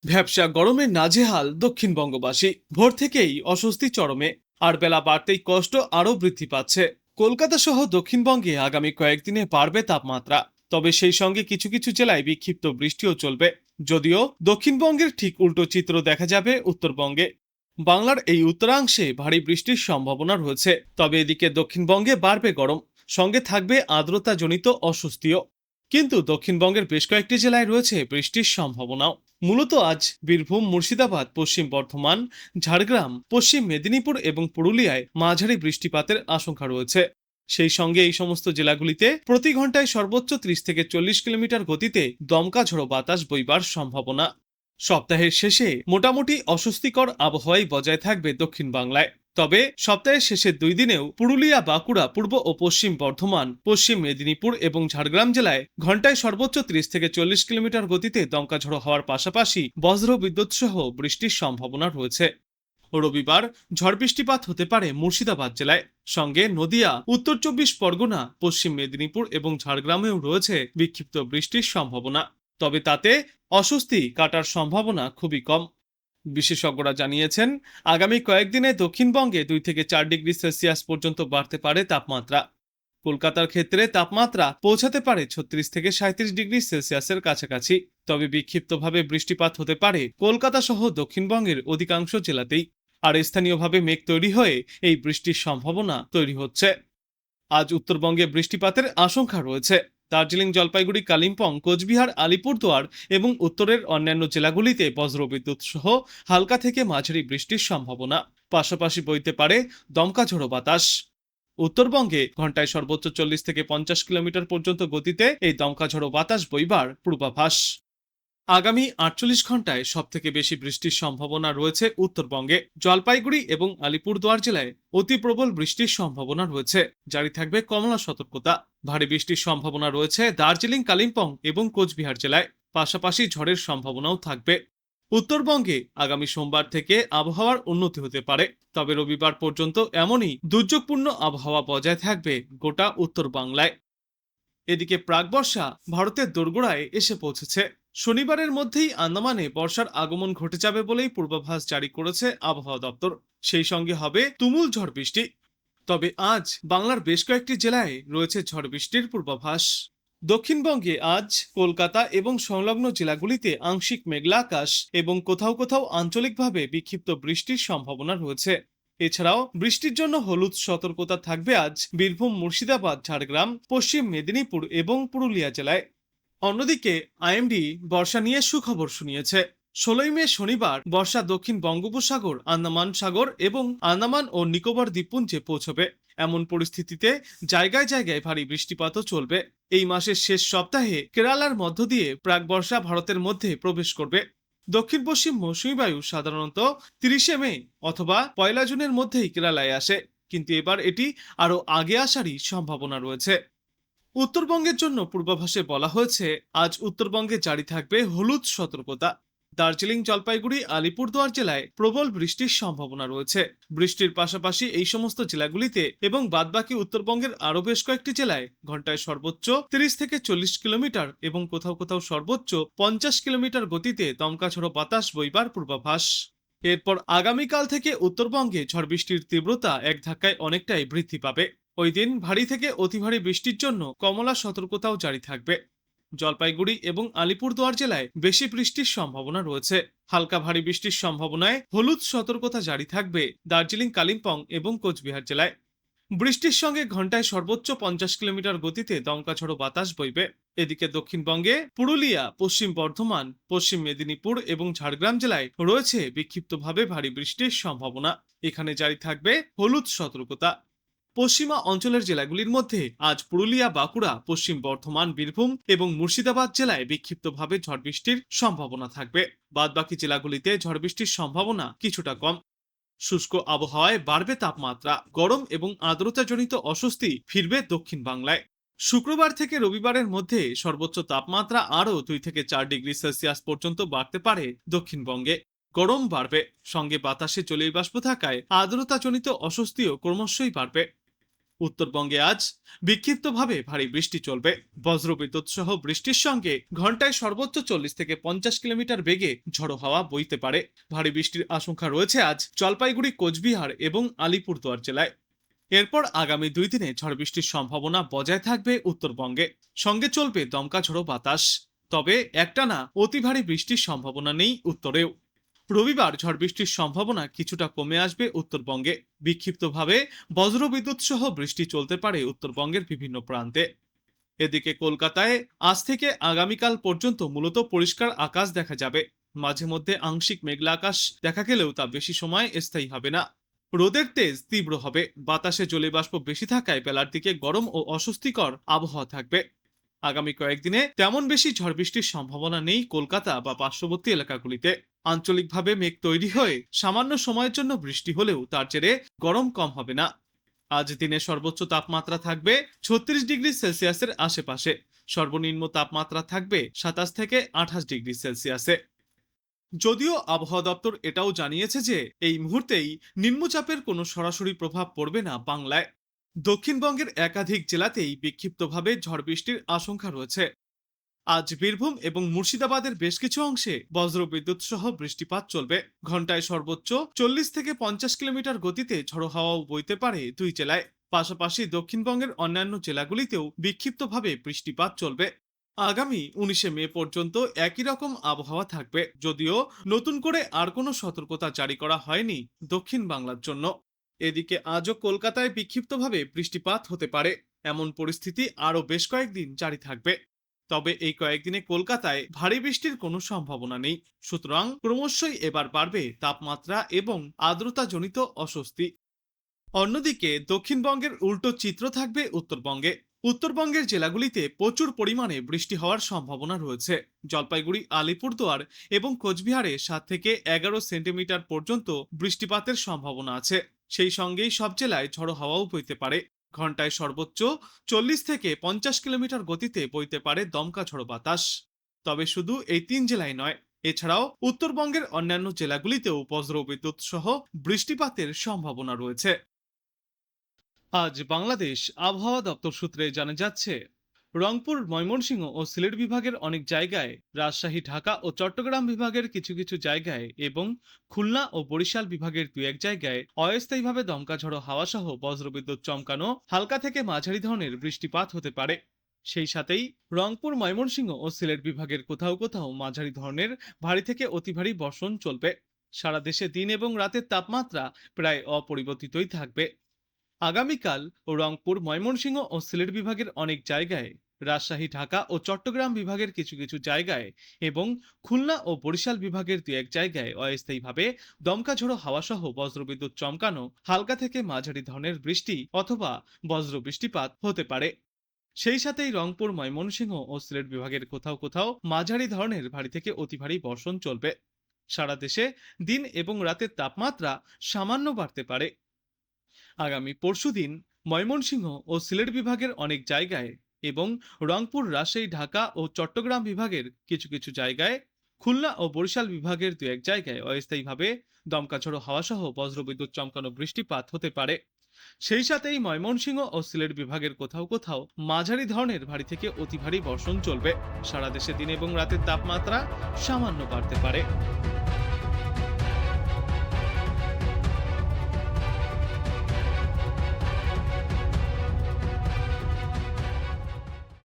ভ্যাপসা গরমে নাজেহাল দক্ষিণবঙ্গবাসী। ভোর থেকেই অস্বস্তি চরমে, আর বেলা বাড়তেই কষ্ট আরও বৃদ্ধি পাচ্ছে। কলকাতা সহ দক্ষিণবঙ্গে আগামী কয়েকদিনে বাড়বে তাপমাত্রা। তবে সেই সঙ্গে কিছু কিছু জেলায় বিক্ষিপ্ত বৃষ্টিও চলবে। যদিও দক্ষিণবঙ্গের ঠিক উল্টো চিত্র দেখা যাবে উত্তরবঙ্গে। বাংলার এই উত্তরাংশে ভারী বৃষ্টির সম্ভাবনা রয়েছে, তবে এদিকে দক্ষিণবঙ্গে বাড়বে গরম, সঙ্গে থাকবে আর্দ্রতাজনিত অস্বস্তিও। কিন্তু দক্ষিণবঙ্গের বেশ কয়েকটি জেলায় রয়েছে বৃষ্টির সম্ভাবনাও। মূলত আজ বীরভূম, মুর্শিদাবাদ, পশ্চিম বর্ধমান, ঝাড়গ্রাম, পশ্চিম মেদিনীপুর এবং পুরুলিয়ায় মাঝারি বৃষ্টিপাতের আশঙ্কা রয়েছে। সেই সঙ্গে এই সমস্ত জেলাগুলিতে প্রতি ঘন্টায় সর্বোচ্চ 30 থেকে 40 কিলোমিটার গতিতে দমকা ঝোড়ো বাতাস বইবার সম্ভাবনা। সপ্তাহের শেষে মোটামুটি অস্বস্তিকর আবহাওয়াই বজায় থাকবে দক্ষিণ বাংলায়। তবে সপ্তাহের শেষের 2 দিনেও পুরুলিয়া, বাঁকুড়া, পূর্ব ও পশ্চিম বর্ধমান, পশ্চিম মেদিনীপুর এবং ঝাড়গ্রাম জেলায় ঘন্টায় সর্বোচ্চ 30 থেকে 40 কিলোমিটার গতিতে দমকা ঝোড়ো হওয়ার পাশাপাশি বজ্র বিদ্যুৎ সহ বৃষ্টির সম্ভাবনা রয়েছে। রবিবার ঝড় বৃষ্টিপাত হতে পারে মুর্শিদাবাদ জেলায়, সঙ্গে নদিয়া, উত্তর 24 পরগনা, পশ্চিম মেদিনীপুর এবং ঝাড়গ্রামেও রয়েছে বিক্ষিপ্ত বৃষ্টির সম্ভাবনা। তবে তাতে অস্বস্তি কাটার সম্ভাবনা খুবই কম। বিশেষজ্ঞরা জানিয়েছেন, আগামী কয়েকদিনে দক্ষিণবঙ্গে 2 থেকে 4 ডিগ্রি সেলসিয়াস পর্যন্ত বাড়তে পারে তাপমাত্রা। কলকাতার ক্ষেত্রে তাপমাত্রা পৌঁছাতে পারে 36 থেকে 37 ডিগ্রি সেলসিয়াসের কাছাকাছি। তবে বিক্ষিপ্তভাবে বৃষ্টিপাত হতে পারে কলকাতা সহ দক্ষিণবঙ্গের অধিকাংশ জেলাতেই। আর স্থানীয়ভাবে মেঘ তৈরি হয়ে এই বৃষ্টির সম্ভাবনা তৈরি হচ্ছে। আজ উত্তরবঙ্গে বৃষ্টিপাতের আশঙ্কা রয়েছে। দার্জিলিং, জলপাইগুড়ি, কালিম্পং, কোচবিহার, আলিপুরদুয়ার এবং উত্তরের অন্যান্য জেলাগুলিতে বজ্রবিদ্যুৎ সহ হালকা থেকে মাঝারি বৃষ্টির সম্ভাবনা। পাশাপাশি বইতে পারে দমকা ঝোড়ো বাতাস। উত্তরবঙ্গে ঘন্টায় সর্বোচ্চ 40 থেকে 50 কিলোমিটার পর্যন্ত গতিতে এই দমকা ঝোড়ো বাতাস বইবার পূর্বাভাস। আগামী 48 ঘন্টায় সব থেকে বেশি বৃষ্টির সম্ভাবনা রয়েছে উত্তরবঙ্গে। জলপাইগুড়ি এবং আলিপুরদুয়ার জেলায় অতি প্রবল বৃষ্টির সম্ভাবনা রয়েছে। জারি থাকবে কমলা সতর্কতা। ভারী বৃষ্টির সম্ভাবনা রয়েছে দার্জিলিং, কালিম্পং এবং কোচবিহার জেলায়। পাশাপাশি ঝড়ের সম্ভাবনাও থাকবে। উত্তরবঙ্গে আগামী সোমবার থেকে আবহাওয়ার উন্নতি হতে পারে, তবে রবিবার পর্যন্ত এমনই দুর্যোগপূর্ণ আবহাওয়া বজায় থাকবে গোটা উত্তর বাংলায়। এদিকে প্রাকবর্ষা ভারতের দোরগোড়ায় এসে পৌঁছেছে। শনিবারের মধ্যেই আন্দামানে বর্ষার আগমন ঘটে যাবে বলেই পূর্বাভাস জারি করেছে আবহাওয়া দপ্তর। সেই সঙ্গে হবে তুমুল ঝড় বৃষ্টি। তবে আজ বাংলার বেশ কয়েকটি জেলায় রয়েছে ঝড় বৃষ্টির পূর্বাভাস। দক্ষিণবঙ্গে আজ কলকাতা এবং সংলগ্ন জেলাগুলিতে আংশিক মেঘলা আকাশ এবং কোথাও কোথাও আঞ্চলিকভাবে বিক্ষিপ্ত বৃষ্টির সম্ভাবনা রয়েছে। এছাড়াও বৃষ্টির জন্য হলুদ সতর্কতা থাকবে আজ বীরভূম, মুর্শিদাবাদ, ঝাড়গ্রাম, পশ্চিম মেদিনীপুর এবং পুরুলিয়া জেলায়। অন্যদিকে আইএমডি বর্ষা নিয়ে সুখবর শুনিয়েছে। 16ই মে শনিবার বর্ষা দক্ষিণ বঙ্গোপসাগর, আন্দামান সাগর এবং আন্দামান ও নিকোবর দ্বীপপুঞ্জে পৌঁছবে। এমন পরিস্থিতিতে জায়গায় জায়গায় ভারী বৃষ্টিপাতও চলবে। এই মাসের শেষ সপ্তাহে কেরালার মধ্য দিয়ে প্রাক বর্ষা ভারতের মধ্যে প্রবেশ করবে। দক্ষিণ পশ্চিম মৌসুমী বায়ু সাধারণত 30শে মে অথবা 1 জুনের মধ্যেই কেরালায় আসে, কিন্তু এবার এটি আরো আগে আসারই সম্ভাবনা রয়েছে। উত্তরবঙ্গের জন্য পূর্বাভাসে বলা হয়েছে, আজ উত্তরবঙ্গে জারি থাকবে হলুদ সতর্কতা। দার্জিলিং, জলপাইগুড়ি, আলিপুরদুয়ার জেলায় প্রবল বৃষ্টির সম্ভাবনা রয়েছে। বৃষ্টির পাশাপাশি এই সমস্ত জেলাগুলিতে এবং বাদবাকি উত্তরবঙ্গের আরো বেশ কয়েকটি জেলায় ঘন্টায় সর্বোচ্চ 30 থেকে 40 কিলোমিটার এবং কোথাও কোথাও সর্বোচ্চ 50 কিলোমিটার গতিতে দমকা ঝোড়ো বাতাস বইবার পূর্বাভাস। এরপর আগামীকাল থেকে উত্তরবঙ্গে ঝড় বৃষ্টির তীব্রতা এক ধাক্কায় অনেকটাই বৃদ্ধি পাবে। ওই দিন ভারী থেকে অতি ভারী বৃষ্টির জন্য কমলা সতর্কতাও জারি থাকবে। জলপাইগুড়ি এবং আলিপুরদুয়ার জেলায় বেশি বৃষ্টির সম্ভাবনা রয়েছে। হালকা ভারী বৃষ্টির সম্ভাবনায় হলুদ সতর্কতা জারি থাকবে দার্জিলিং, কালিম্পং এবং কোচবিহার জেলায়। বৃষ্টির সঙ্গে ঘন্টায় সর্বোচ্চ 50 কিলোমিটার গতিতে দমকা ঝোড়ো বাতাস বইবে। এদিকে দক্ষিণবঙ্গে পুরুলিয়া, পশ্চিম বর্ধমান, পশ্চিম মেদিনীপুর এবং ঝাড়গ্রাম জেলায় রয়েছে বিক্ষিপ্তভাবে ভারী বৃষ্টির সম্ভাবনা। এখানে জারি থাকবে হলুদ সতর্কতা। পশ্চিমা অঞ্চলের জেলাগুলির মধ্যে আজ পুরুলিয়া, বাঁকুড়া, পশ্চিম বর্ধমান, বীরভূম এবং মুর্শিদাবাদ জেলায় বিক্ষিপ্তভাবে ঝড় বৃষ্টির সম্ভাবনা থাকবে। বাদবাকি জেলাগুলিতে ঝড় বৃষ্টির সম্ভাবনা কিছুটা কম। শুষ্ক আবহাওয়ায় বাড়বে তাপমাত্রা। গরম এবং আর্দ্রতাজনিত অস্বস্তি ফিরবে দক্ষিণ বাংলায়। শুক্রবার থেকে রবিবারের মধ্যে সর্বোচ্চ তাপমাত্রা আরও 2 থেকে 4 ডিগ্রি সেলসিয়াস পর্যন্ত বাড়তে পারে দক্ষিণবঙ্গে। গরম বাড়বে, সঙ্গে বাতাসে জলীয় বাষ্প থাকায় আর্দ্রতাজনিত অস্বস্তিও ক্রমশই বাড়বে। উত্তরবঙ্গে আজ বিক্ষিপ্তভাবে ভারী বৃষ্টি চলবে। বজ্রবিদ্যুৎ সহ বৃষ্টির সঙ্গে ঘন্টায় সর্বোচ্চ 40 থেকে 50 কিলোমিটার বেগে ঝড়ো হাওয়া বইতে পারে। ভারী বৃষ্টির আশঙ্কা রয়েছে আজ জলপাইগুড়ি, কোচবিহার এবং আলিপুরদুয়ার জেলায়। এরপর আগামী 2 দিনে ঝড় বৃষ্টির সম্ভাবনা বজায় থাকবে উত্তরবঙ্গে। সঙ্গে চলবে দমকা ঝড়ো বাতাস। তবে একটানা অতি ভারী বৃষ্টির সম্ভাবনা নেই উত্তরেও। রবিবার ঝড় বৃষ্টির সম্ভাবনা কিছুটা কমে আসবে উত্তরবঙ্গে। বিক্ষিপ্তভাবে বজ্রবিদ্যুৎ সহ বৃষ্টি চলতে পারে উত্তরবঙ্গের বিভিন্ন প্রান্তে। এদিকে কলকাতায় আজ থেকে আগামীকাল পর্যন্ত মূলত পরিষ্কার আকাশ দেখা যাবে। মাঝে মধ্যে আংশিক মেঘলা আকাশ দেখা গেলেও তা বেশি সময় স্থায়ী হবে না। রোদের তেজ তীব্র হবে। বাতাসে জলীয়বাষ্প বেশি থাকায় বেলার দিকে গরম ও অস্বস্তিকর আবহাওয়া থাকবে। আগামী কয়েকদিনে তেমন বেশি ঝড় বৃষ্টির সম্ভাবনা নেই কলকাতা বা পার্শ্ববর্তী এলাকাগুলিতে। আঞ্চলিকভাবে মেঘ তৈরি হয়ে সামান্য সময়ের জন্য বৃষ্টি হলেও তার জেরে গরম কম হবে না। আজ দিনে সর্বোচ্চ তাপমাত্রা থাকবে 36 ডিগ্রি সেলসিয়াসের আশেপাশে। সর্বনিম্ন তাপমাত্রা থাকবে 27 থেকে 28 ডিগ্রি সেলসিয়াসে। যদিও আবহাওয়া দপ্তর এটাও জানিয়েছে যে এই মুহূর্তেই নিম্নচাপের কোনো সরাসরি প্রভাব পড়বে না বাংলায়। দক্ষিণবঙ্গের একাধিক জেলাতেই বিক্ষিপ্তভাবে ঝড় বৃষ্টির আশঙ্কা রয়েছে। আজ বীরভূম এবং মুর্শিদাবাদের বেশ কিছু অংশে বজ্রবিদ্যুৎ সহ বৃষ্টিপাত চলবে। ঘন্টায় সর্বোচ্চ 40 থেকে 50 কিলোমিটার গতিতে ঝড়ো হাওয়াও বইতে পারে দুই জেলায়। পাশাপাশি দক্ষিণবঙ্গের অন্যান্য জেলাগুলিতেও বিক্ষিপ্তভাবে বৃষ্টিপাত চলবে। আগামী 19 মে পর্যন্ত একই রকম আবহাওয়া থাকবে, যদিও নতুন করে আর কোনো সতর্কতা জারি করা হয়নি দক্ষিণ বাংলার জন্য। এদিকে আজও কলকাতায় বিক্ষিপ্তভাবে বৃষ্টিপাত হতে পারে। এমন পরিস্থিতি আরও বেশ কয়েকদিন জারি থাকবে। তবে এই কয়েকদিনে কলকাতায় ভারী বৃষ্টির কোনো সম্ভাবনা নেই। সুতরাং ক্রমশই এবার বাড়বে তাপমাত্রা এবং আর্দ্রতাজনিত অস্বস্তি। অন্যদিকে দক্ষিণবঙ্গের উল্টো চিত্র থাকবে উত্তরবঙ্গে। উত্তরবঙ্গের জেলাগুলিতে প্রচুর পরিমাণে বৃষ্টি হওয়ার সম্ভাবনা রয়েছে। জলপাইগুড়ি, আলিপুরদুয়ার এবং কোচবিহারে 7 থেকে 11 সেন্টিমিটার পর্যন্ত বৃষ্টিপাতের সম্ভাবনা আছে। সেই সঙ্গেই সব জেলায় ঝড়ো হাওয়াও বইতে পারে। ঘন্টায় সর্বোচ্চ 40 থেকে 50 কিলোমিটার গতিতে বইতে পারে দমকা ঝড়ো বাতাস। তবে শুধু এই 3 জেলায় নয়, এছাড়াও উত্তরবঙ্গের অন্যান্য জেলাগুলিতেও বজ্রবিদ্যুৎ সহ বৃষ্টিপাতের সম্ভাবনা রয়েছে। আজ বাংলাদেশ আবহাওয়া দপ্তর সূত্রে জানা যাচ্ছে, রংপুর, ময়মনসিংহ ও সিলেট বিভাগের অনেক জায়গায়, রাজশাহী, ঢাকা ও চট্টগ্রাম বিভাগের কিছু কিছু জায়গায় এবং খুলনা ও বরিশাল বিভাগের 2-1 জায়গায় অস্থায়ীভাবে দমকা ঝড়ো হাওয়া সহ বজ্রবিদ্যুৎ চমকানো হালকা থেকে মাঝারি ধরনের বৃষ্টিপাত হতে পারে। সেই সাথেই রংপুর, ময়মনসিংহ ও সিলেট বিভাগের কোথাও কোথাও মাঝারি ধরনের ভারী থেকে অতি ভারী বর্ষণ চলবে। সারা দেশে দিন এবং রাতের তাপমাত্রা প্রায় অপরিবর্তিতই থাকবে। আগামীকাল রংপুর, ময়মনসিংহ ও সিলেট বিভাগের অনেক জায়গায়, রাজশাহী, ঢাকা ও চট্টগ্রাম বিভাগের কিছু কিছু জায়গায় এবং খুলনা ও বরিশাল বিভাগের 2-1 জায়গায় অস্থায়ীভাবে দমকা ঝড়ো হাওয়া সহ বজ্রবিদ্যুৎ চমকানো হালকা থেকে মাঝারি ধরনের বৃষ্টি অথবা বজ্র বৃষ্টিপাত হতে পারে। সেই সাথেই রংপুর, ময়মনসিংহ ও সিলেট বিভাগের কোথাও কোথাও মাঝারি ধরনের ভারী থেকে অতি ভারী বর্ষণ চলবে। সারা দেশে দিন এবং রাতের তাপমাত্রা সামান্য বাড়তে পারে। আগামী পরশুদিন ময়মনসিংহ ও সিলেট বিভাগের অনেক জায়গায় এবং রংপুর, রাজশাহী, ঢাকা ও চট্টগ্রাম বিভাগের কিছু কিছু জায়গায়, খুলনা ও বরিশাল বিভাগের 2-1 জায়গায় অস্থায়ীভাবে দমকা ঝড়ো হাওয়া সহ বজ্রবিদ্যুৎ চমকানো বৃষ্টিপাত হতে পারে। সেই সাথেই ময়মনসিংহ ও সিলেট বিভাগের কোথাও কোথাও মাঝারি ধরনের ভারী থেকে অতি ভারী বর্ষণ চলবে। সারা দেশে দিন এবং রাতের তাপমাত্রা সামান্য বাড়তে পারে।